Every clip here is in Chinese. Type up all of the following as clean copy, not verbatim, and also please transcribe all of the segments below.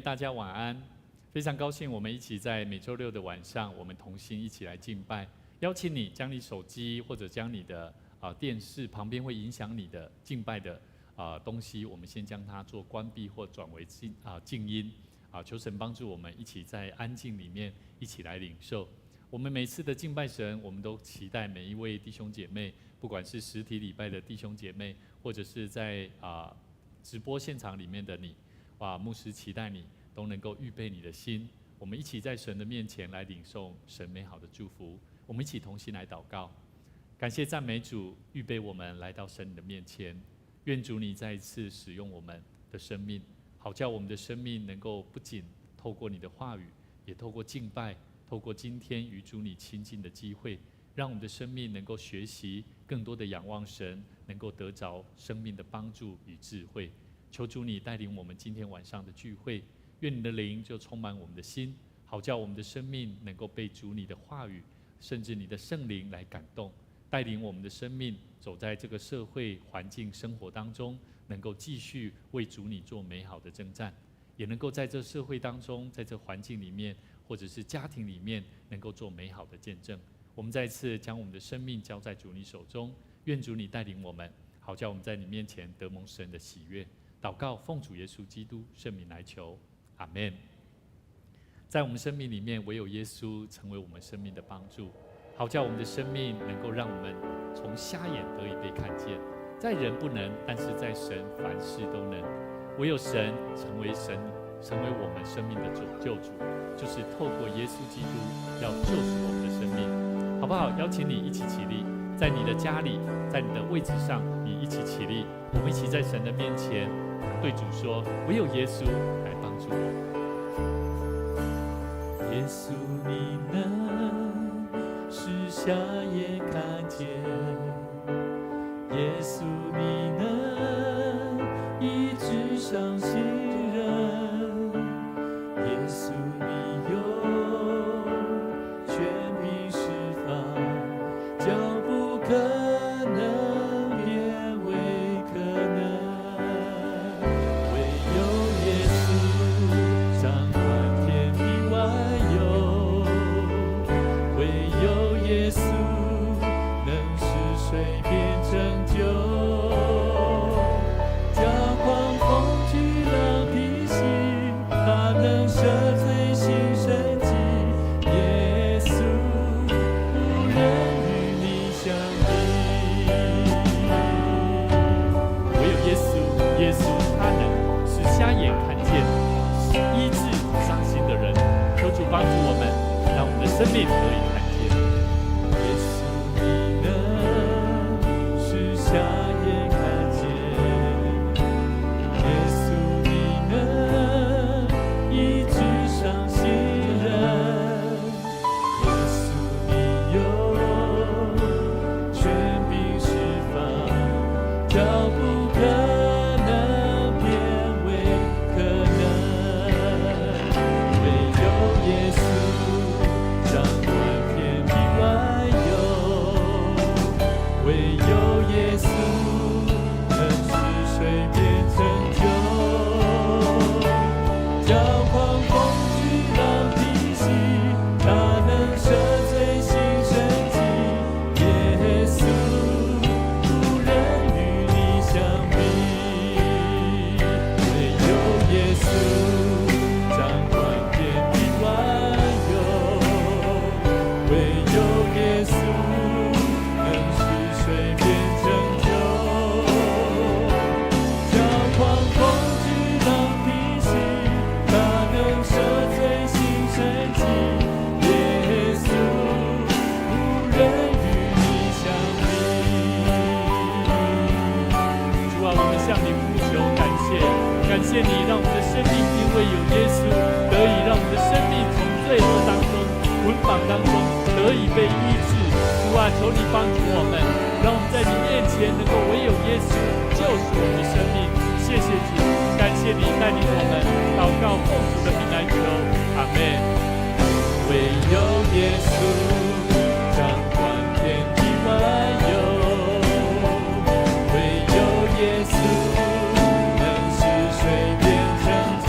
大家晚安。非常高兴我们一起在每周六的晚上，我们同心一起来敬拜。邀请你将你手机或者将你的电视旁边会影响你的敬拜的东西，我们先将它做关闭或转为静音。求神帮助我们一起在安静里面一起来领受。我们每次的敬拜神，我们都期待每一位弟兄姐妹，不管是实体礼拜的弟兄姐妹，或者是在直播现场里面的你，牧师期待你都能够预备你的心，我们一起在神的面前来领受神美好的祝福。我们一起同心来祷告，感谢赞美主，预备我们来到神的面前。愿主你再一次使用我们的生命，好叫我们的生命能够不仅透过你的话语，也透过敬拜，透过今天与主你亲近的机会，让我们的生命能够学习更多的仰望神，能够得着生命的帮助与智慧。求主你带领我们今天晚上的聚会，愿你的灵就充满我们的心，好叫我们的生命能够被主你的话语，甚至你的圣灵来感动，带领我们的生命走在这个社会环境生活当中，能够继续为主你做美好的征战，也能够在这社会当中，在这环境里面，或者是家庭里面，能够做美好的见证。我们再次将我们的生命交在主你手中，愿主你带领我们，好叫我们在你面前得蒙神的喜悦。祷告奉主耶稣基督圣名来求，阿们。在我们生命里面，唯有耶稣成为我们生命的帮助，好叫我们的生命能够让我们从瞎眼得以被看见。在人不能，但是在神凡事都能。唯有神成为我们生命的救主，就是透过耶稣基督要救赎我们的生命，好不好？邀请你一起起立，在你的家里，在你的位置上，你一起起立，我们一起在神的面前对主说：唯有耶稣来帮助我。耶稣，你能使瞎眼看见；耶稣，你能医治伤心人；耶稣，你有权柄释放，将不可能变为可能。唯有耶稣掌管天地万有，唯有耶稣能使水变成酒，将狂风巨浪平息，他能赦罪行神迹。耶稣无人与你相比。唯有耶稣，耶稣他能使瞎眼看见，使医治伤心的人。求主帮助我们，让我们的生命得以看见。耶稣，你能使瞎眼看见；耶稣，你能医治伤心人；耶稣，你有权柄释放，叫不可能变为可能。唯有耶稣掌管天地万有，唯有耶稣能使水变成酒，将狂风巨浪平息，他能赦罪行神迹。耶稣无人与你相比。唯有耶稣掌管天地万有，唯有耶稣能使水变成酒，将狂风巨浪平息，他能赦罪行神迹。耶稣无人与你相比。主啊，我们向你呼求感谢，感谢你让我们的生命因为有耶稣，得以让我们的生命从罪恶当中、捆绑当中得以被医治。主啊，求你帮助我们，让我们在你面前能够唯有耶稣救赎我们的生命。谢谢主，感谢你带领我们，祷告奉主的名来求，阿们。唯有耶稣掌管天地万有，唯有耶稣能使水变成酒，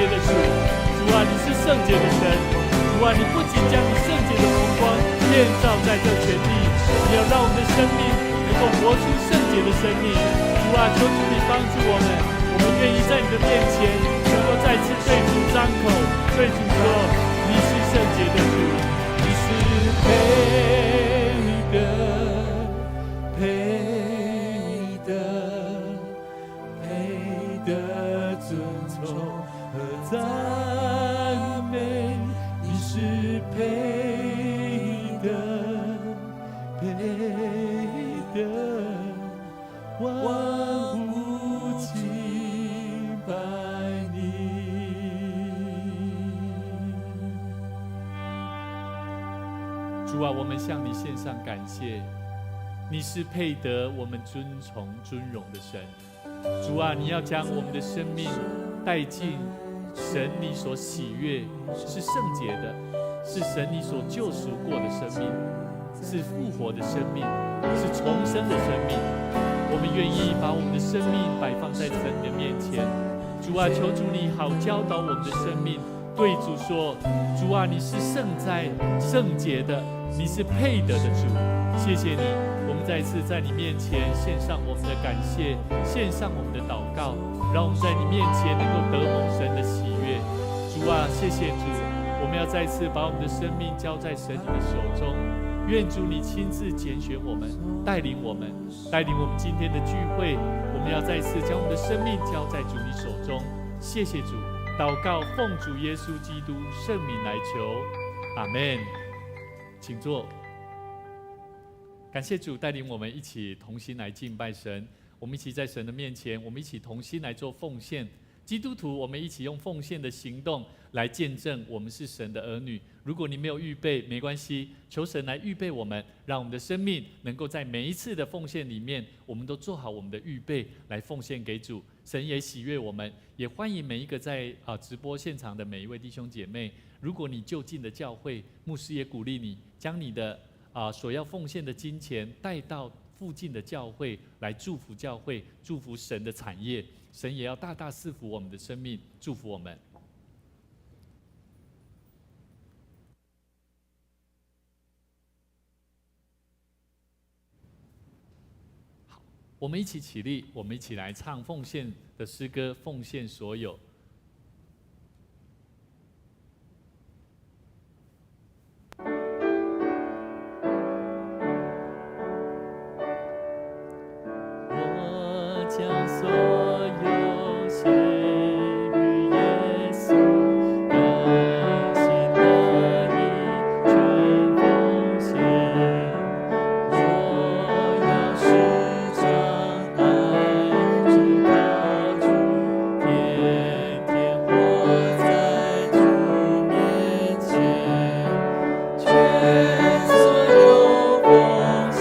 洁的主，主啊，你是圣洁的神，主啊，你不仅将你圣洁的荣光建造在这全地，你要让我们的生命能够活出圣洁的生命。主啊，求主你帮助我们，我们愿意在你的面前能够再次对主张口，对主说，你是圣洁的主，你是配得尊崇和赞美，你是配得万物敬拜你。主啊，我们向你献上感谢，你是配得我们尊崇尊荣的神。主啊，你要将我们的生命带进神你所喜悦，是圣洁的，是神你所救赎过的生命，是复活的生命，是重生的生命。我们愿意把我们的生命摆放在神的面前。主啊，求主你好教导我们的生命，对主说，主啊，你是圣哉圣洁的，你是配得的主，谢谢你。我们再一次在你面前献上我们的感谢，献上我们的祷告，让我们在你面前能够得蒙神的喜悦。主啊，谢谢主，我们要再次把我们的生命交在神你的手中。愿主你亲自拣选我们，带领我们今天的聚会。我们要再次将我们的生命交在主你手中。谢谢主，祷告奉主耶稣基督圣名来求，阿们。请坐。感谢主带领我们一起同心来敬拜神，我们一起在神的面前，我们一起同心来做奉献。基督徒，我们一起用奉献的行动来见证我们是神的儿女。如果你没有预备，没关系，求神来预备我们，让我们的生命能够在每一次的奉献里面，我们都做好我们的预备来奉献给主。神也喜悦我们，也欢迎每一个在直播现场的每一位弟兄姐妹。如果你就近的教会，牧师也鼓励你将你的所要奉献的金钱带到附近的教会来祝福教会，祝福神的产业。神也要大大赐福我们的生命，祝福我们。好，我们一起起立，我们一起来唱奉献的诗歌，奉献所有。将所有献于耶稣，甘心乐意全奉献。我要时常爱主靠主，天天活在主面前，全所有奉献。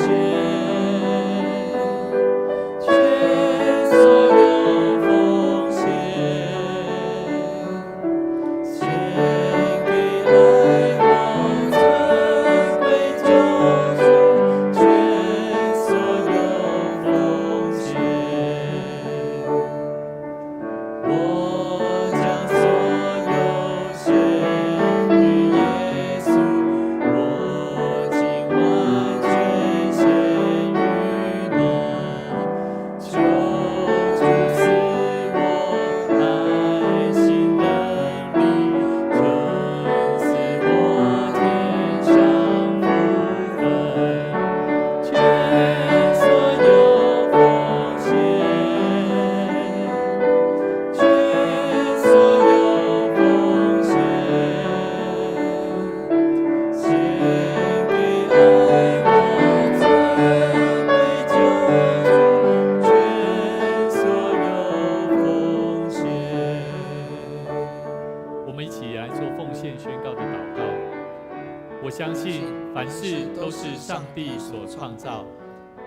上帝所创造，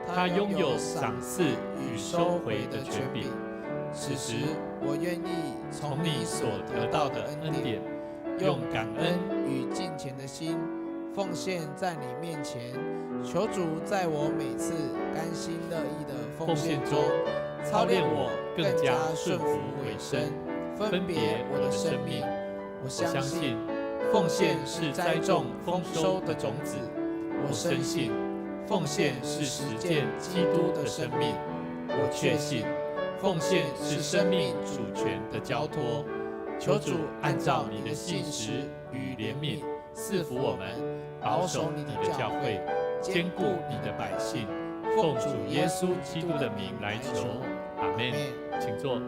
他拥有赏赐与收回的权柄。此时，我愿意从你所得到的恩典，用感恩与敬虔的心，奉献在你面前。求主在我每次甘心乐意的奉献中，操练我更加顺服委身，分别我的生命。我相信奉献是栽种丰收的种子，我深信奉献是实践基督的生命，我确信奉献是生命主权的交托。求主按照你的信实与怜悯赐福我们，保守你的教会，坚固你的百姓。奉主耶稣基督的名来求，阿们。请坐。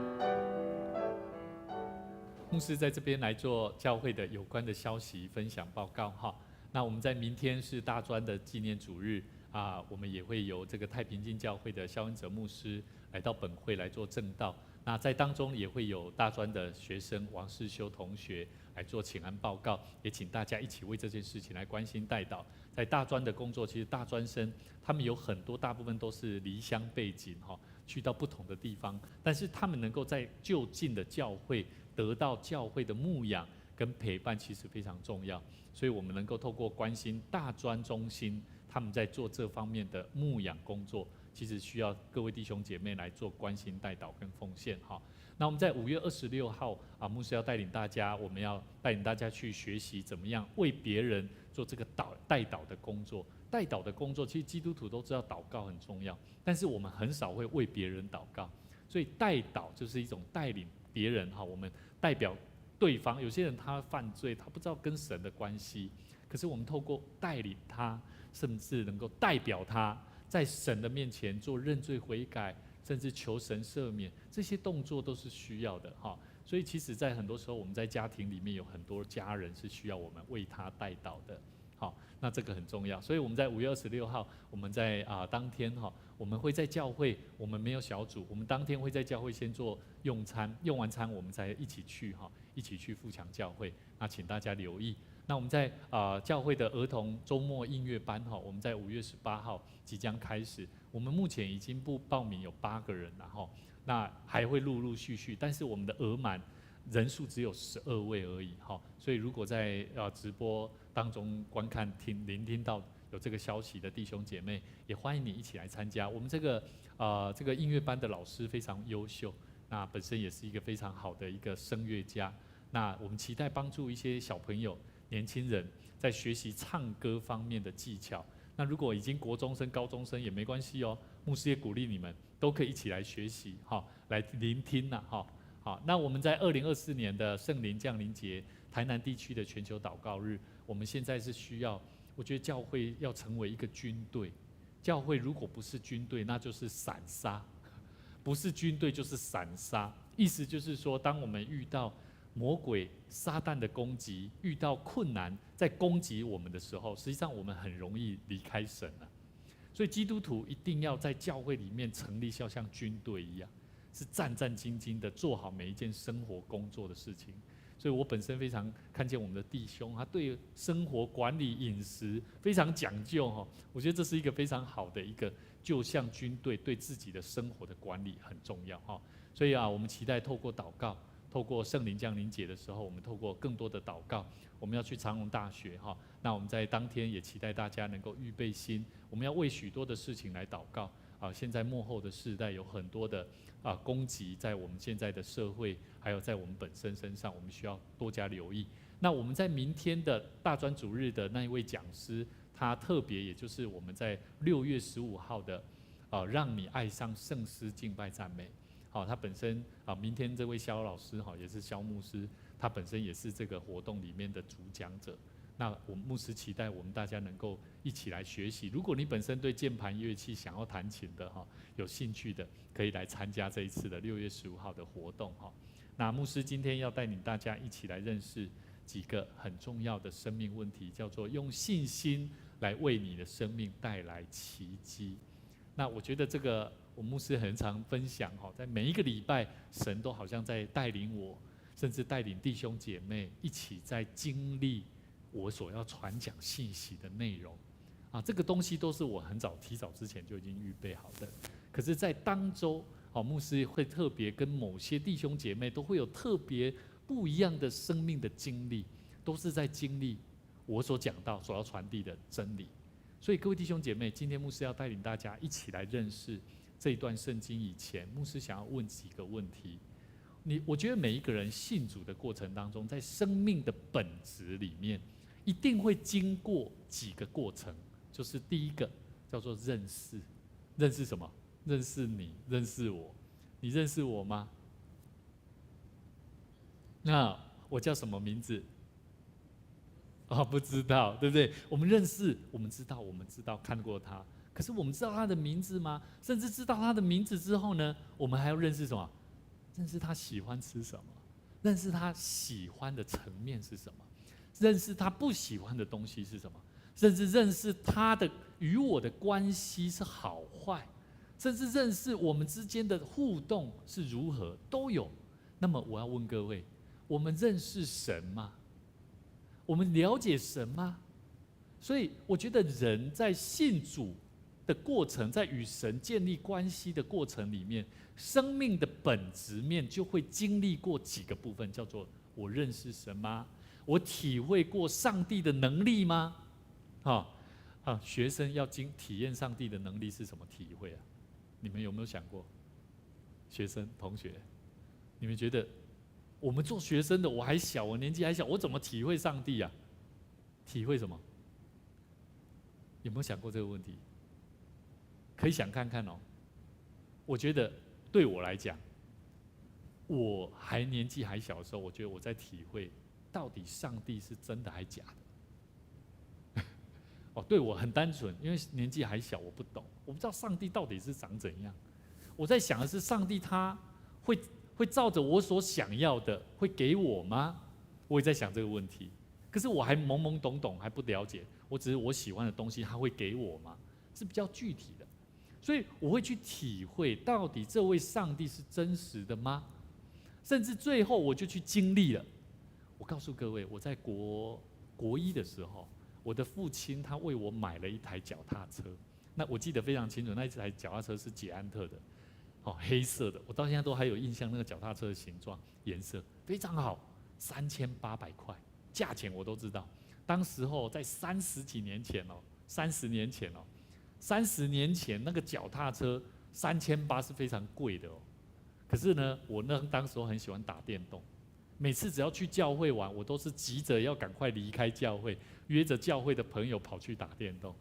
牧师在这边来做教会的有关的消息分享报告哈。那我们在明天是大专的纪念主日啊，我们也会由这个太平径教会的萧恩哲牧师来到本会来做证道。那在当中也会有大专的学生王世修同学来做请安报告，也请大家一起为这件事情来关心代祷。在大专的工作，其实大专生他们有很多，大部分都是离乡背景哈，去到不同的地方，但是他们能够在就近的教会得到教会的牧养跟陪伴，其实非常重要。所以我们能够透过关心大专中心他们在做这方面的牧养工作，其实需要各位弟兄姐妹来做关心代祷跟奉献哈。那我们在5月26号啊，牧师要带领大家，我们要带领大家去学习怎么样为别人做这个代祷的工作。代祷的工作，其实基督徒都知道祷告很重要，但是我们很少会为别人祷告。所以代祷就是一种带领别人哈，我们代表对方。有些人他犯罪，他不知道跟神的关系，可是我们透过带领他，甚至能够代表他在神的面前做认罪悔改，甚至求神赦免，这些动作都是需要的哈。所以其实在很多时候，我们在家庭里面有很多家人是需要我们为他代祷的。好，那这个很重要。所以我们在5月26号，我们在当天哈，我们会在教会，我们没有小组，我们当天会在教会先做用餐，用完餐我们才一起去哈，一起去富强教会。那请大家留意。那我们在教会的儿童周末音乐班哈，我们在5月18号即将开始。我们目前已经报名有8个人了哈，那还会陆陆续续，但是我们的额满人数只有12位而已哈，所以如果在直播当中观看聆听到有这个消息的弟兄姐妹，也欢迎你一起来参加。我们这个音乐班的老师非常优秀，那本身也是一个非常好的一个声乐家。那我们期待帮助一些小朋友、年轻人在学习唱歌方面的技巧。那如果已经国中生、高中生也没关系哦，牧师也鼓励你们都可以一起来学习哈，来聆听呐哈。好，那我们在2024年的圣灵降临节，台南地区的全球祷告日，我们现在是需要，我觉得教会要成为一个军队。教会如果不是军队，那就是散沙；不是军队就是散沙。意思就是说，当我们遇到魔鬼、撒旦的攻击，遇到困难在攻击我们的时候，实际上我们很容易离开神了。所以基督徒一定要在教会里面成立，要像军队一样。是战战兢兢的做好每一件生活工作的事情，所以我本身非常看见我们的弟兄，他对生活管理饮食非常讲究哈。我觉得这是一个非常好的一个，就像军队对自己的生活的管理很重要哈。所以我们期待透过祷告，透过圣灵降临节的时候，我们透过更多的祷告，我们要去长荣大学哈。那我们在当天也期待大家能够预备心，我们要为许多的事情来祷告。现在末后的世代有很多的攻击在我们现在的社会，还有在我们本身身上，我们需要多加留意。那我们在明天的大专主日的那一位讲师，他特别也就是我们在6月15号的让你爱上圣诗敬拜赞美。他本身明天这位肖老师也是肖牧师，他本身也是这个活动里面的主讲者。那我们牧师期待我们大家能够一起来学习。如果你本身对键盘乐器想要弹琴的有兴趣的，可以来参加这一次的6月15号的活动哈。那牧师今天要带领大家一起来认识几个很重要的生命问题，叫做用信心来为你的生命带来奇迹。那我觉得这个我牧师很常分享在每一个礼拜，神都好像在带领我，甚至带领弟兄姐妹一起在经历我所要传讲信息的内容这个东西都是我提早之前就已经预备好的。可是在当周牧师会特别跟某些弟兄姐妹都会有特别不一样的生命的经历，都是在经历我所讲到所要传递的真理。所以各位弟兄姐妹，今天牧师要带领大家一起来认识这一段圣经以前，牧师想要问几个问题。我觉得每一个人信主的过程当中，在生命的本质里面，一定会经过几个过程，就是第一个叫做认识，认识什么？认识你，认识我。你认识我吗？那我叫什么名字？不知道，对不对？我们认识，我们知道看过他，可是我们知道他的名字吗？甚至知道他的名字之后呢，我们还要认识什么？认识他喜欢吃什么，认识他喜欢的层面是什么，认识他不喜欢的东西是什么，甚至认识他的与我的关系是好坏，甚至认识我们之间的互动是如何，都有。那么我要问各位，我们认识神吗？我们了解神吗？所以我觉得人在信主的过程，在与神建立关系的过程里面，生命的本质面就会经历过几个部分，叫做我认识神吗？我体会过上帝的能力吗？学生要体验上帝的能力是什么体会啊？你们有没有想过？学生同学，你们觉得我们做学生的，我还小，我年纪还小，我怎么体会上帝啊？体会什么？有没有想过这个问题？可以想看看哦。我觉得对我来讲，我年纪还小的时候，我觉得我在体会到底上帝是真的还假的。对我很单纯，因为年纪还小，我不懂，我不知道上帝到底是长怎样。我在想的是，上帝他会照着我所想要的会给我吗？我也在想这个问题。可是我还懵懵懂懂，还不了解。我只是我喜欢的东西，他会给我吗？是比较具体的。所以我会去体会，到底这位上帝是真实的吗？甚至最后我就去经历了。我告诉各位，我在国一的时候，我的父亲他为我买了一台脚踏车。那我记得非常清楚，那一台脚踏车是捷安特的，黑色的。我到现在都还有印象，那个脚踏车的形状、颜色非常好，3800块，价钱我都知道。当时候在30年前那个脚踏车3800是非常贵的哦。可是呢，我当时候很喜欢打电动，每次只要去教会玩，我都是急着要赶快离开教会，约着教会的朋友跑去打电动。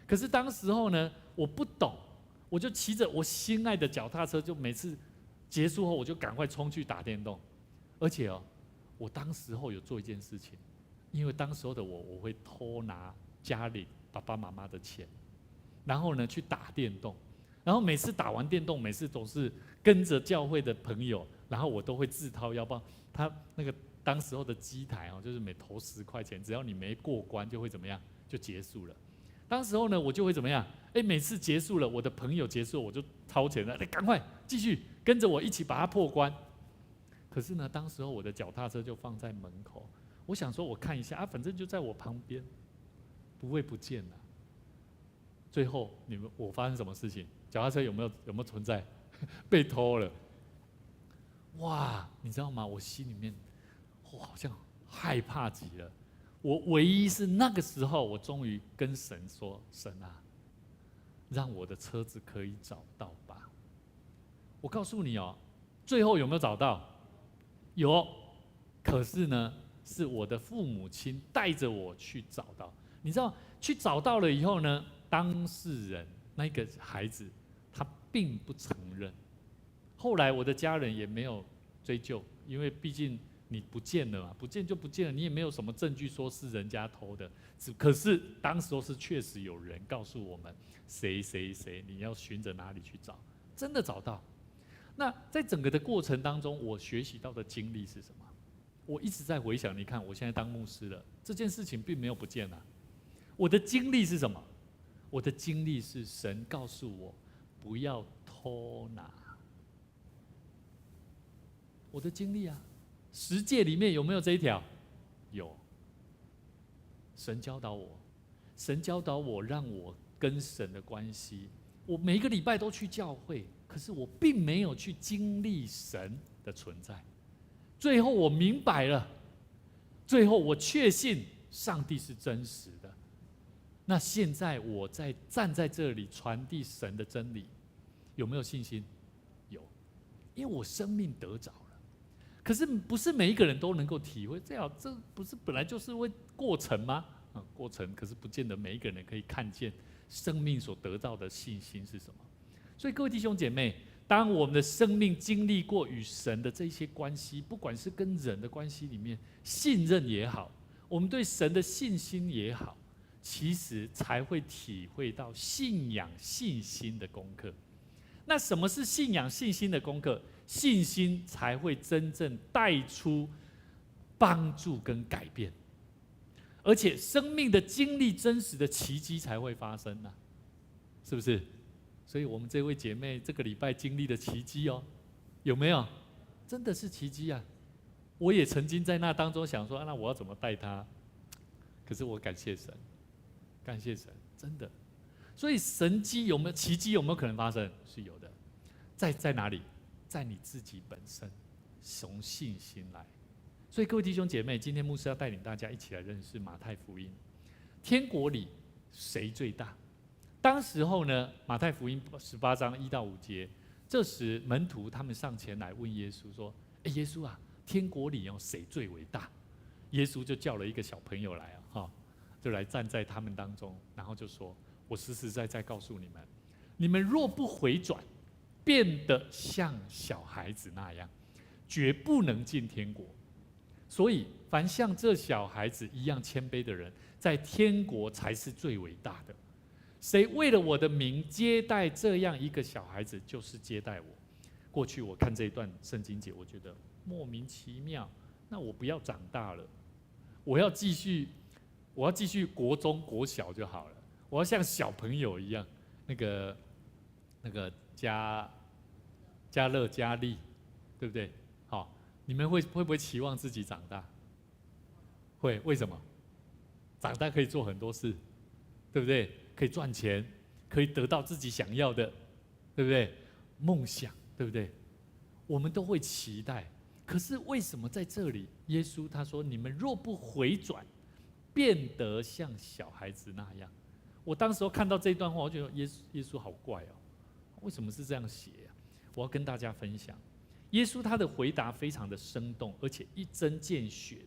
可是当时候呢，我不懂，我就骑着我心爱的脚踏车，就每次结束后我就赶快冲去打电动。而且我当时候有做一件事情，因为当时候的我会偷拿家里爸爸妈妈的钱，然后呢去打电动，然后每次打完电动，每次总是跟着教会的朋友，然后我都会自掏腰包。他那个当时候的机台就是每投10块钱，只要你没过关就会怎么样，就结束了。当时候呢，我就会怎么样？每次结束了，我的朋友结束了，我就掏钱了，赶快继续跟着我一起把它破关。可是呢，当时候我的脚踏车就放在门口，我想说我看一下反正就在我旁边，不会不见了。最后我发生什么事情？脚踏车有没有存在？被偷了。哇，你知道吗？我心里面好像害怕极了。我唯一是那个时候，我终于跟神说：“神啊，让我的车子可以找到吧。”我告诉你最后有没有找到？有，可是呢，是我的父母亲带着我去找到。你知道，去找到了以后呢，当事人那个孩子他并不承认。后来我的家人也没有追究，因为毕竟你不见了嘛，不见就不见了，你也没有什么证据说是人家偷的。可是当时候是确实有人告诉我们谁，你要循着哪里去找，真的找到。那在整个的过程当中，我学习到的经历是什么？我一直在回想，你看我现在当牧师了，这件事情并没有不见了。我的经历是什么？我的经历是神告诉我不要偷拿。我的经历十诫里面有没有这一条？有。神教导我，让我跟神的关系，我每一个礼拜都去教会，可是我并没有去经历神的存在。最后我明白了，最后我确信上帝是真实的。那现在我站在这里传递神的真理，有没有信心？有，因为我生命得着了。可是不是每一个人都能够体会，这不是本来就是会过程吗？过程，可是不见得每一个人可以看见生命所得到的信心是什么。所以各位弟兄姐妹，当我们的生命经历过与神的这些关系，不管是跟人的关系里面，信任也好，我们对神的信心也好，其实才会体会到信仰信心的功课。那什么是信仰信心的功课？信心才会真正带出帮助跟改变，而且生命的经历真实的奇迹才会发生啊，是不是？所以我们这位姐妹这个礼拜经历的奇迹哦，有没有？真的是奇迹啊！我也曾经在那当中想说，那我要怎么带她？可是我感谢神，感谢神，真的。所以神迹有没有奇迹有没有可能发生？是有的。在哪里？在你自己本身，从信心来。所以各位弟兄姐妹，今天牧师要带领大家一起来认识马太福音。天国里谁最大？当时候呢，马太福音18章1到5节，这时门徒他们上前来问耶稣说：“耶稣啊，天国里谁最为大？”耶稣就叫了一个小朋友来就来站在他们当中，然后就说：“我实实在在告诉你们，你们若不回转，变得像小孩子那样，绝不能进天国。所以，凡像这小孩子一样谦卑的人，在天国才是最伟大的。谁为了我的名接待这样一个小孩子，就是接待我。”过去我看这一段圣经节，我觉得莫名其妙。那我不要长大了，我要继续国中、国小就好了。我要像小朋友一样，那个加乐、加力，对不对？好，你们会不会期望自己长大？会，为什么？长大可以做很多事，对不对？可以赚钱，可以得到自己想要的，对不对？梦想，对不对？我们都会期待。可是为什么在这里，耶稣他说：“你们若不回转，变得像小孩子那样。”我当时候看到这段话，我觉得耶稣好怪哦，为什么是这样写啊？我要跟大家分享，耶稣他的回答非常的生动，而且一针见血，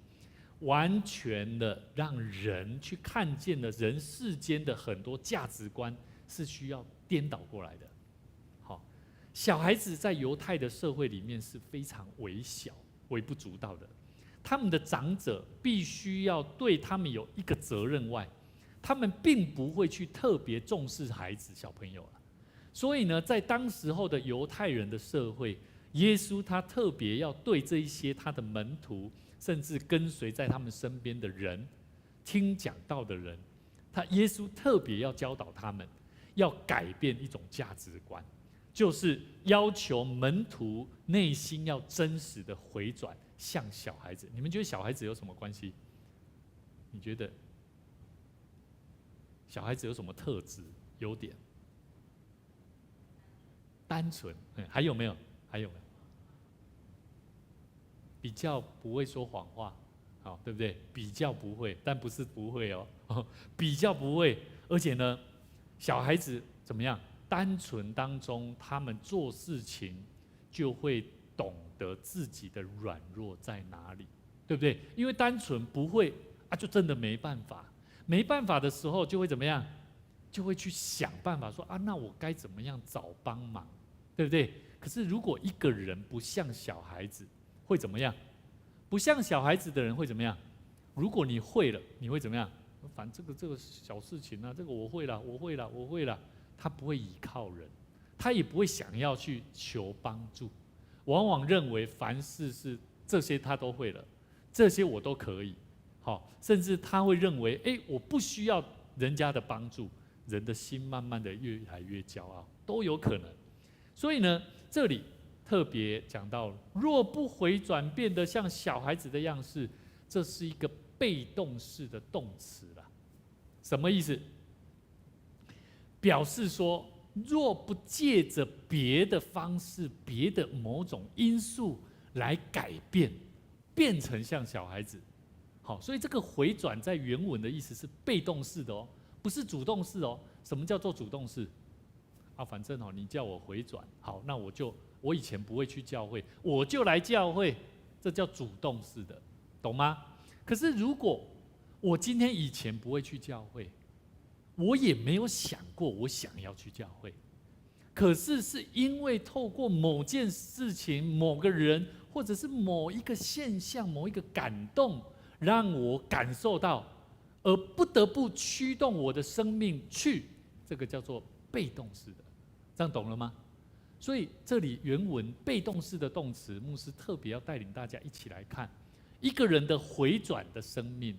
完全的让人去看见了人世间的很多价值观是需要颠倒过来的。好，小孩子在犹太的社会里面是非常微小、微不足道的，他们的长者必须要对他们有一个责任外，他们并不会去特别重视孩子、小朋友了。所以呢，在当时候的犹太人的社会，耶稣他特别要对这一些他的门徒，甚至跟随在他们身边的人，听讲道的人，耶稣特别要教导他们，要改变一种价值观，就是要求门徒内心要真实的回转，像小孩子。你们觉得小孩子有什么关系？你觉得小孩子有什么特质、优点？单纯，还有没有？还有没有？比较不会说谎话，好，对不对？比较不会，但不是不会哦，比较不会。而且呢，小孩子怎么样？单纯当中，他们做事情就会懂得自己的软弱在哪里，对不对？因为单纯不会啊，就真的没办法。没办法的时候，就会怎么样？就会去想办法说啊，那我该怎么样找帮忙，对不对？可是如果一个人不像小孩子，会怎么样？不像小孩子的人会怎么样？如果你会了，你会怎么样？反正这个小事情啊，这个我会了。他不会依靠人，他也不会想要去求帮助，往往认为凡事是这些他都会了，这些我都可以。好，甚至他会认为，我不需要人家的帮助，人的心慢慢的越来越骄傲，都有可能。所以呢，这里特别讲到，若不回转，变得像小孩子的样式，这是一个被动式的动词啦。什么意思？表示说，若不借着别的方式、别的某种因素来改变，变成像小孩子。好，所以这个回转在原文的意思是被动式的哦，不是主动式哦。什么叫做主动式？啊，反正你叫我回转，好，那我以前不会去教会，我就来教会，这叫主动式的，懂吗？可是如果我今天以前不会去教会，我也没有想过我想要去教会，可是是因为透过某件事情、某个人，或者是某一个现象、某一个感动，让我感受到，而不得不驱动我的生命去，这个叫做被动式的，这样懂了吗？所以这里原文被动式的动词，牧师特别要带领大家一起来看，一个人的回转的生命，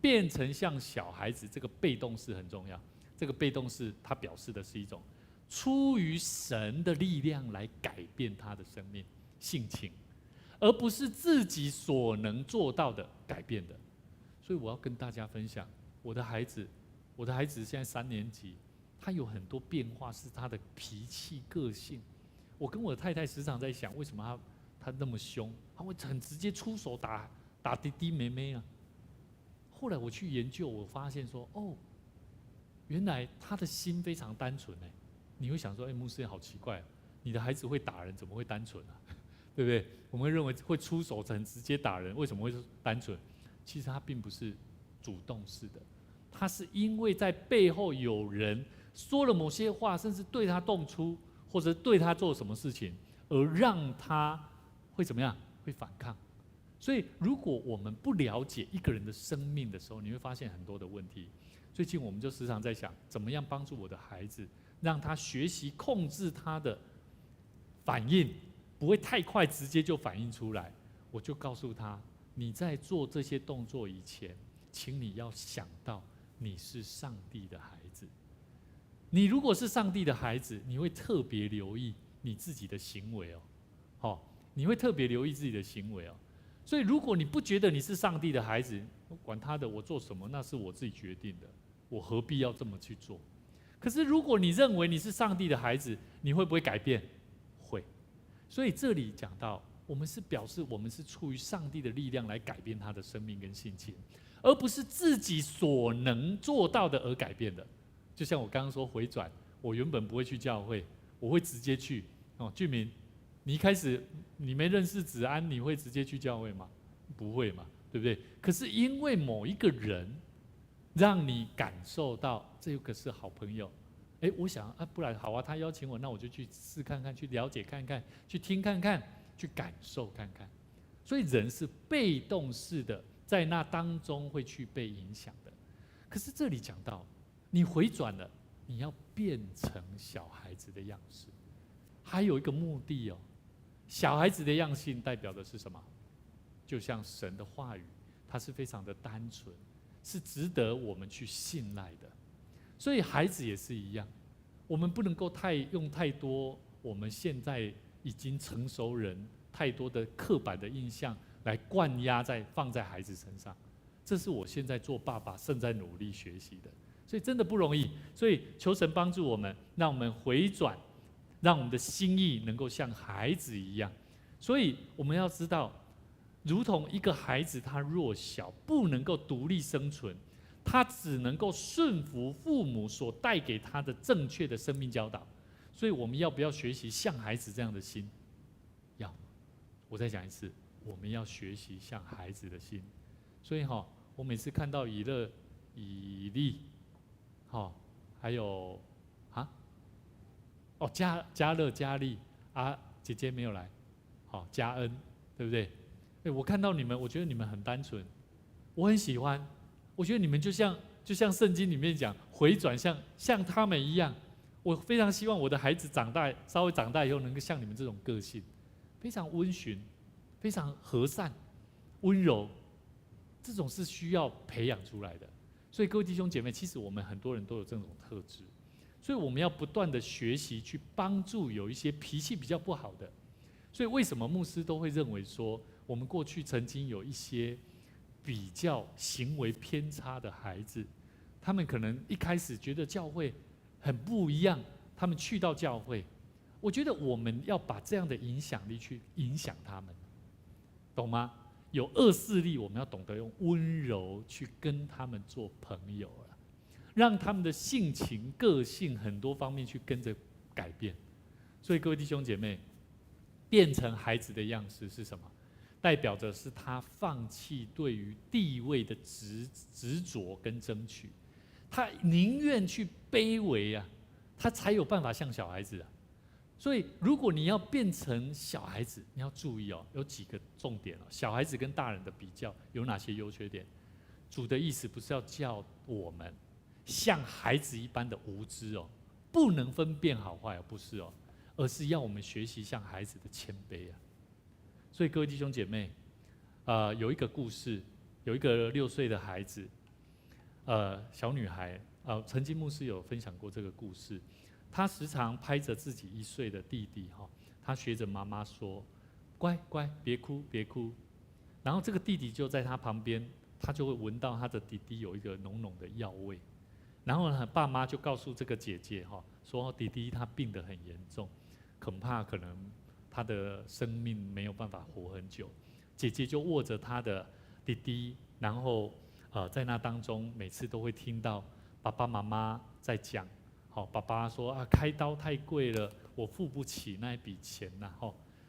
变成像小孩子，这个被动式很重要。这个被动式它表示的是一种出于神的力量来改变他的生命性情，而不是自己所能做到的改变的。所以我要跟大家分享，我的孩子现在3年级，他有很多变化，是他的脾气个性。我跟我的太太时常在想，为什么他那么凶？他会很直接出手打弟弟妹妹啊。后来我去研究，我发现说，原来他的心非常单纯哎。你会想说，牧师好奇怪，你的孩子会打人，怎么会单纯啊？对不对？我们会认为会出手很直接打人，为什么会单纯？其实他并不是主动式的，他是因为在背后有人说了某些话，甚至对他动粗，或者对他做什么事情，而让他会怎么样？会反抗。所以，如果我们不了解一个人的生命的时候，你会发现很多的问题。最近我们就时常在想，怎么样帮助我的孩子，让他学习控制他的反应，不会太快直接就反应出来。我就告诉他，你在做这些动作以前，请你要想到你是上帝的孩子。你如果是上帝的孩子，你会特别留意你自己的行为哦，你会特别留意自己的行为哦。所以，如果你不觉得你是上帝的孩子，管他的，我做什么那是我自己决定的，我何必要这么去做？可是，如果你认为你是上帝的孩子，你会不会改变？会。所以这里讲到，我们是表示我们是出于上帝的力量来改变他的生命跟性情，而不是自己所能做到的而改变的。就像我刚刚说回转，我原本不会去教会，我会直接去。俊明，你一开始你没认识子安，你会直接去教会吗？不会嘛，对不对？可是因为某一个人，让你感受到这个是好朋友，我想不然好啊，他邀请我，那我就去试看看，去了解看看，去听看看，去感受看看。所以人是被动式的，在那当中会去被影响的。可是这里讲到，你回转了，你要变成小孩子的样式，还有一个目的哦。小孩子的样性代表的是什么？就像神的话语，它是非常的单纯，是值得我们去信赖的。所以孩子也是一样，我们不能够用太多我们现在已经成熟人太多的刻板的印象来灌压放在孩子身上。这是我现在做爸爸正在努力学习的，所以真的不容易。所以求神帮助我们，让我们回转，让我们的心意能够像孩子一样。所以我们要知道，如同一个孩子，他弱小，不能够独立生存，他只能够顺服父母所带给他的正确的生命教导。所以我们要不要学习像孩子这样的心？要。我再讲一次，我们要学习像孩子的心。所以我每次看到以乐、以利，还有嘉乐、嘉丽姐姐没有来，嘉恩，对不对？我看到你们，我觉得你们很单纯，我很喜欢。我觉得你们就像圣经里面讲，回转像他们一样。我非常希望我的孩子稍微长大以后，能够像你们这种个性，非常温驯，非常和善、温柔，这种是需要培养出来的。所以各位弟兄姐妹，其实我们很多人都有这种特质，所以我们要不断的学习，去帮助有一些脾气比较不好的。所以为什么牧师都会认为说，我们过去曾经有一些比较行为偏差的孩子，他们可能一开始觉得教会很不一样，他们去到教会，我觉得我们要把这样的影响力去影响他们，懂吗？有恶势力，我们要懂得用温柔去跟他们做朋友了，让他们的性情、个性很多方面去跟着改变。所以各位弟兄姐妹，变成孩子的样式是什么？代表着是他放弃对于地位的执着跟争取，他宁愿去卑微啊，他才有办法像小孩子啊。所以，如果你要变成小孩子，你要注意哦，有几个重点哦。小孩子跟大人的比较有哪些优缺点？主的意思不是要叫我们像孩子一般的无知哦，不能分辨好坏，不是哦，而是要我们学习像孩子的谦卑啊。所以，各位弟兄姐妹，有一个故事，有一个6岁的孩子，小女孩，曾经牧师有分享过这个故事。他时常拍着自己1岁的弟弟，他学着妈妈说：“乖乖，别哭，别哭。”然后这个弟弟就在他旁边，他就会闻到他的弟弟有一个浓浓的药味。然后呢，爸妈就告诉这个姐姐，说弟弟他病得很严重，可能他的生命没有办法活很久。姐姐就握着他的弟弟，然后在那当中，每次都会听到爸爸妈妈在讲。爸爸说开刀太贵了，我付不起那一笔钱呐。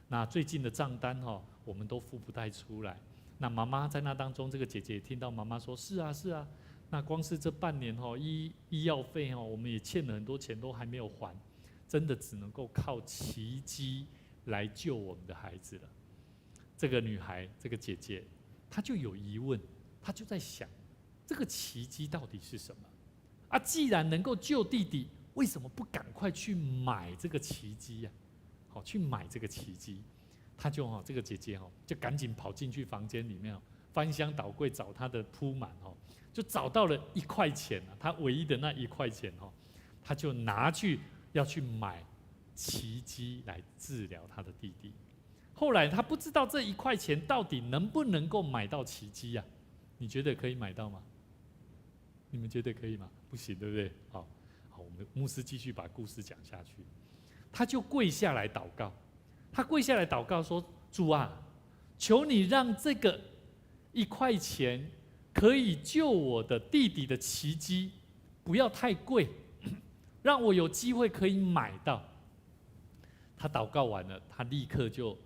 那最近的账单我们都付不太出来。那妈妈在那当中，这个姐姐也听到妈妈说：“是啊，是啊。那光是这半年医药费我们也欠了很多钱，都还没有还，真的只能够靠奇迹来救我们的孩子了。”这个女孩，这个姐姐，她就有疑问，她就在想，这个奇迹到底是什么？既然能够救弟弟，为什么不赶快去买这个奇迹呀？去买这个奇迹，他就这个姐姐就赶紧跑进去房间里面翻箱倒柜找他的铺满就找到了1块钱他唯一的那1块钱他就拿去要去买奇迹来治疗他的弟弟。后来他不知道这1块钱到底能不能够买到奇迹呀？你觉得可以买到吗？你们觉得可以吗？不行，对不对？好，我们牧师继续把故事讲下去。他就跪下来祷告，他跪下来祷告说：“主啊，求你让这个1块钱可以救我的弟弟的奇迹，不要太贵，让我有机会可以买到。”他祷告完了，他立刻就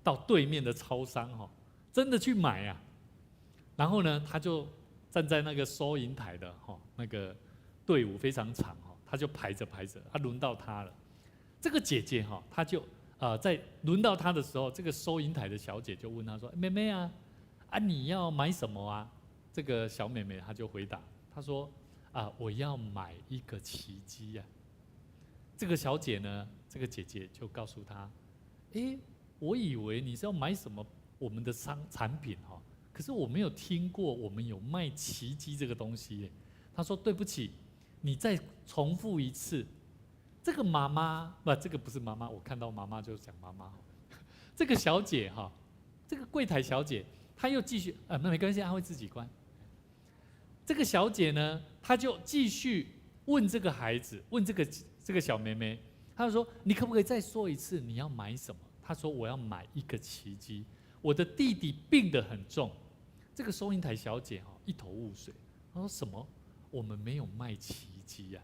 到对面的超商真的去买啊。然后呢，他就站在那个收银台的那个队伍非常长他就排着，轮到他了。这个姐姐她就在轮到她的时候，这个收银台的小姐就问她说：“妹妹啊，你要买什么啊？”这个小妹妹她就回答，她说：“我要买一个奇迹啊。”这个小姐呢，这个姐姐就告诉她：“我以为你是要买什么我们的产品可是我没有听过我们有卖奇迹这个东西耶。”她说：“对不起，你再重复一次。”这个妈妈这个不是妈妈，我看到妈妈就讲妈妈。这个小姐这个柜台小姐，她又继续那没关系，她会自己关。这个小姐呢，她就继续问这个孩子，问这个小妹妹，她就说：“你可不可以再说一次你要买什么？”她说：“我要买一个奇迹，我的弟弟病得很重。”这个收银台小姐一头雾水，她说：“什么？我们没有卖奇迹呀？”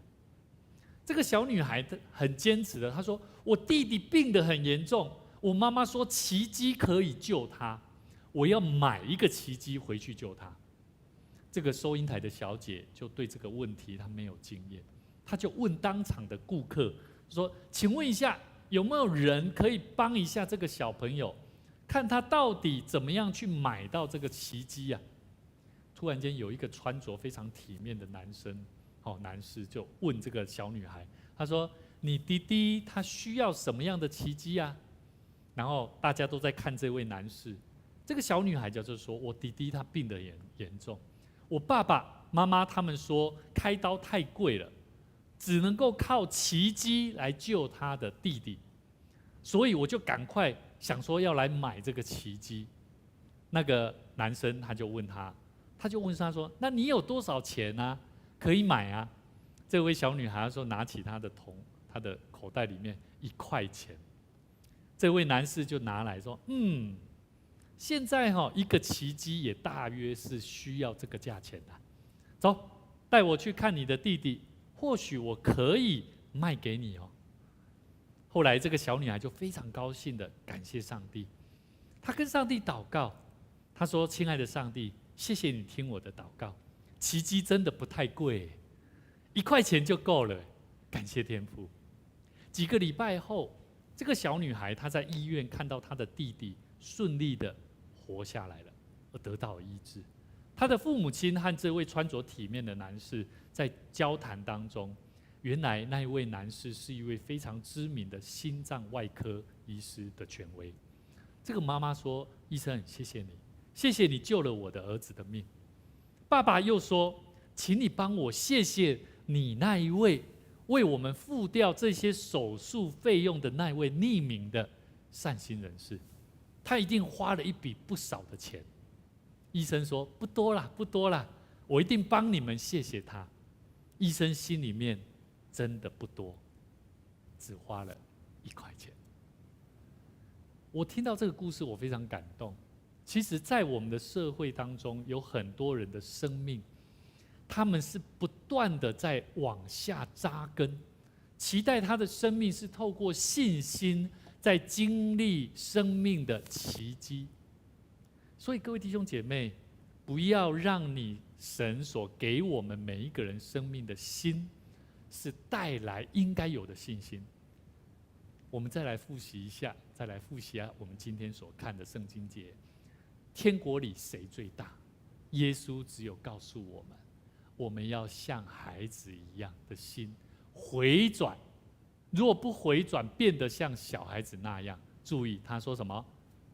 这个小女孩很坚持的，她说：“我弟弟病得很严重，我妈妈说奇迹可以救他，我要买一个奇迹回去救他。”这个收银台的小姐就对这个问题她没有经验，她就问当场的顾客说：“请问一下，有没有人可以帮一下这个小朋友，看他到底怎么样去买到这个奇迹啊？”突然间有一个穿着非常体面的男士就问这个小女孩，他说：“你弟弟他需要什么样的奇迹啊？”然后大家都在看这位男士，这个小女孩就是说：“我弟弟他病得严重，我爸爸妈妈他们说开刀太贵了，只能够靠奇迹来救他的弟弟，所以我就赶快想说要来买这个奇迹。”那个男生他就问他说：“那你有多少钱啊？可以买啊？”这位小女孩说拿起她的口袋里面1块钱。这位男士就拿来说：“现在一个奇迹也大约是需要这个价钱的。走，带我去看你的弟弟，或许我可以卖给你哦。”后来这个小女孩就非常高兴的感谢上帝，他跟上帝祷告，他说：“亲爱的上帝，谢谢你听我的祷告。奇迹真的不太贵，1块钱就够了，感谢天父。”几个礼拜后，这个小女孩她在医院看到她的弟弟顺利的活下来了，而得到了医治。她的父母亲和这位穿着体面的男士在交谈当中，原来那一位男士是一位非常知名的心脏外科医师的权威。这个妈妈说：“医生，谢谢你，谢谢你救了我的儿子的命。”爸爸又说：“请你帮我谢谢你那一位为我们付掉这些手术费用的那位匿名的善心人士，他一定花了一笔不少的钱。”医生说：“不多啦，不多啦，我一定帮你们谢谢他。”医生心里面真的不多，只花了1块钱。我听到这个故事，我非常感动。其实，在我们的社会当中，有很多人的生命，他们是不断的在往下扎根，期待他的生命是透过信心，在经历生命的奇迹。所以，各位弟兄姐妹，不要让你神所给我们每一个人生命的心，是带来应该有的信心。我们再来复习一下，我们今天所看的圣经节。天国里谁最大？耶稣只有告诉我们，我们要像孩子一样的心回转。如果不回转，变得像小孩子那样，注意他说什么？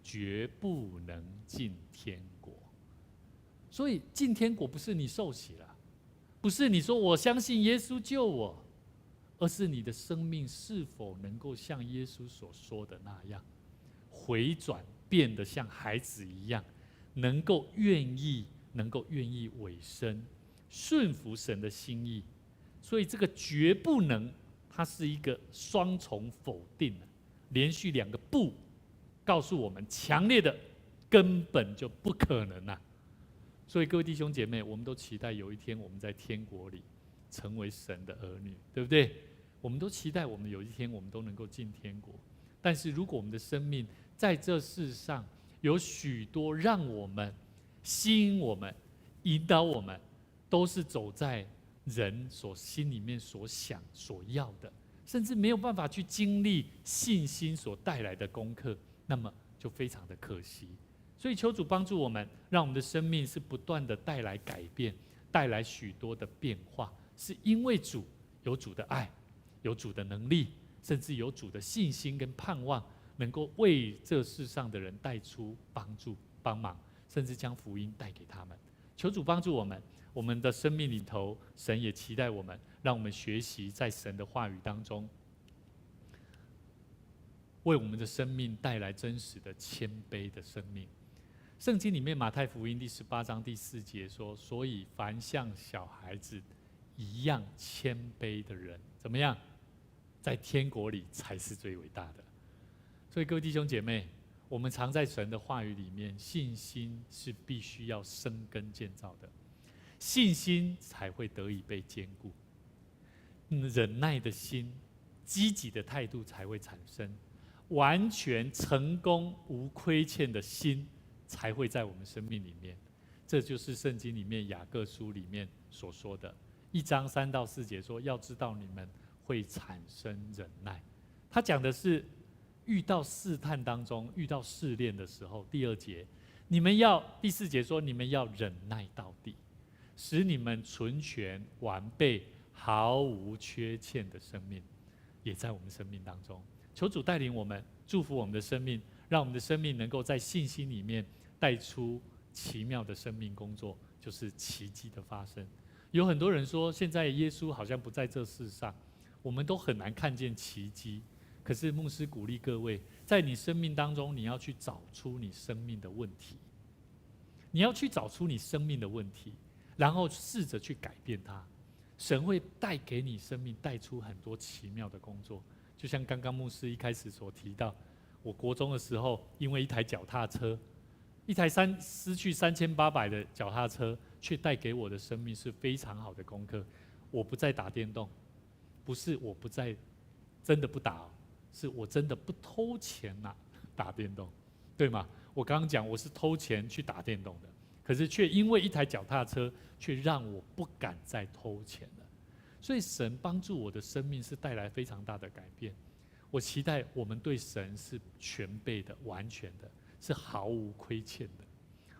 绝不能进天国。所以进天国不是你受洗了，不是你说我相信耶稣救我，而是你的生命是否能够像耶稣所说的那样回转，变得像孩子一样，能够愿意委身，顺服神的心意。所以这个绝不能，它是一个双重否定，连续2个不，告诉我们强烈的根本就不可能啊！所以各位弟兄姐妹，我们都期待有一天我们在天国里成为神的儿女，对不对？我们都期待我们有一天我们都能够进天国。但是如果我们的生命在这世上有许多让我们吸引我们、引导我们，都是走在人所心里面所想所要的，甚至没有办法去经历信心所带来的功课，那么就非常的可惜。所以求主帮助我们，让我们的生命是不断的带来改变，带来许多的变化，是因为主有主的爱，有主的能力，甚至有主的信心跟盼望，能够为这世上的人带出帮助、帮忙，甚至将福音带给他们。求主帮助我们，我们的生命里头，神也期待我们，让我们学习在神的话语当中，为我们的生命带来真实的谦卑的生命。圣经里面马太福音第18章第4节说：“所以凡像小孩子一样谦卑的人，怎么样？在天国里才是最伟大的。”所以各位弟兄姐妹，我们常在神的话语里面，信心是必须要生根建造的，信心才会得以被坚固，忍耐的心、积极的态度才会产生，完全成功无亏欠的心才会在我们生命里面。这就是圣经里面雅各书里面所说的1章3到4节说：“要知道你们会产生忍耐。”他讲的是遇到试探当中，遇到试炼的时候。第2节，你们要第4节说：“你们要忍耐到底，使你们纯全完备，毫无缺欠的生命，也在我们生命当中。”求主带领我们，祝福我们的生命，让我们的生命能够在信心里面带出奇妙的生命工作，就是奇迹的发生。有很多人说，现在耶稣好像不在这世上，我们都很难看见奇迹。可是牧师鼓励各位，在你生命当中，你要去找出你生命的问题，你要去找出你生命的问题，然后试着去改变它。神会带给你生命带出很多奇妙的工作。就像刚刚牧师一开始所提到，我国中的时候，因为一台脚踏车，失去3800的脚踏车，却带给我的生命是非常好的功课。我不再打电动，不是我不再真的不打，是我真的不偷钱打电动，对吗？我刚刚讲我是偷钱去打电动的，可是却因为一台脚踏车，却让我不敢再偷钱了。所以神帮助我的生命是带来非常大的改变。我期待我们对神是全备的、完全的，是毫无亏欠的。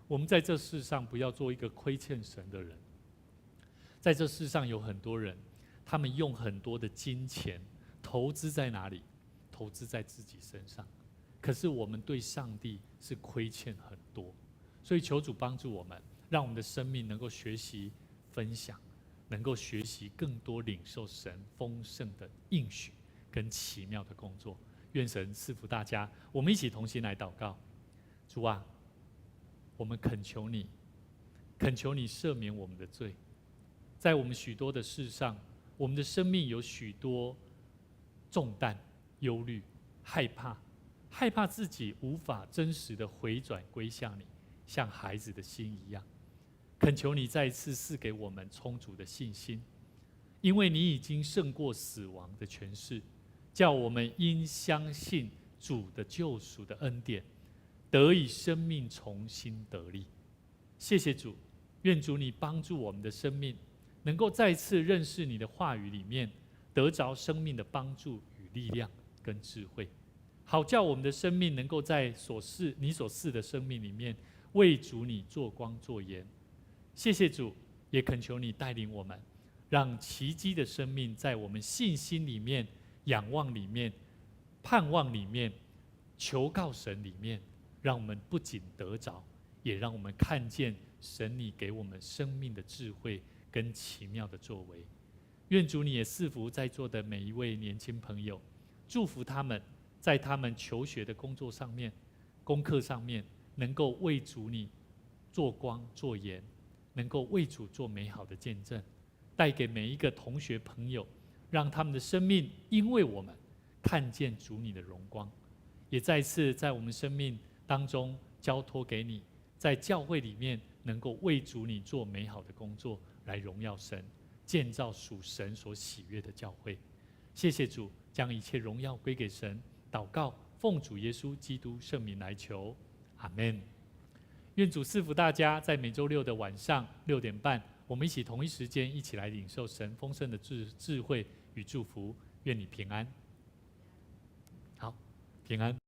我们在这世上不要做一个亏欠神的人。在这世上有很多人，他们用很多的金钱投资在哪里？投资在自己身上。可是我们对上帝是亏欠很多，所以求主帮助我们，让我们的生命能够学习分享，能够学习更多领受神丰盛的应许跟奇妙的工作。愿神赐福大家，我们一起同心来祷告。主啊，我们恳求你赦免我们的罪。在我们许多的事上，我们的生命有许多重担、忧虑、害怕自己无法真实的回转归向你，像孩子的心一样。恳求你再一次赐给我们充足的信心，因为你已经胜过死亡的权势，叫我们因相信主的救赎的恩典，得以生命重新得力。谢谢主，愿主你帮助我们的生命，能够再次认识你的话语里面，得着生命的帮助与力量跟智慧，好叫我们的生命能够在你所赐的生命里面，为主你做光做盐。谢谢主，也恳求你带领我们，让奇迹的生命在我们信心里面、仰望里面、盼望里面、求告神里面，让我们不仅得着，也让我们看见神你给我们生命的智慧跟奇妙的作为。愿主你也赐福在座的每一位年轻朋友，祝福他们在他们求学的工作上面、功课上面，能够为主你做光做盐，能够为主做美好的见证，带给每一个同学朋友，让他们的生命因为我们看见主你的荣光。也再次在我们生命当中交托给你，在教会里面能够为主你做美好的工作，来荣耀神，建造属神所喜悦的教会。谢谢主，将一切荣耀归给神。祷告奉主耶稣基督圣名来求，阿们。愿主赐福大家，在每周六的晚上6点半，我们一起同一时间一起来领受神丰盛的智慧与祝福。愿你平安。好，平安。